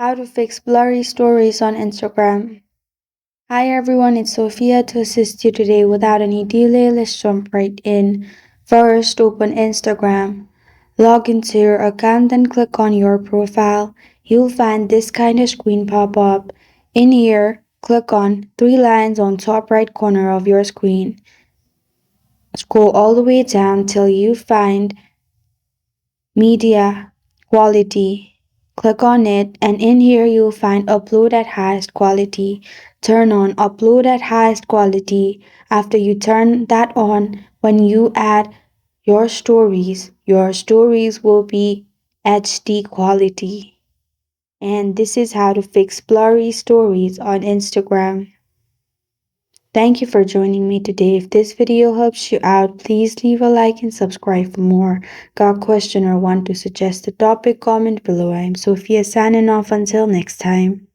How to fix blurry stories on Instagram. Hi everyone, it's Sophia to assist you today. Without any delay, let's jump right in. First, open Instagram. Log into your account, then click on your profile. You'll find this kind of screen pop up. In here, click on three lines on top right corner of your screen. Scroll all the way down till you find Media Quality. Click on it, and in here you'll find Upload at Highest Quality. Turn on Upload at Highest Quality. After you turn that on, when you add your stories will be HD quality. And this is how to fix blurry stories on Instagram. Thank you for joining me today. If this video helps you out, please leave a like and subscribe for more. Got a question or want to suggest a topic? Comment below. I am Sophia signing off until next time.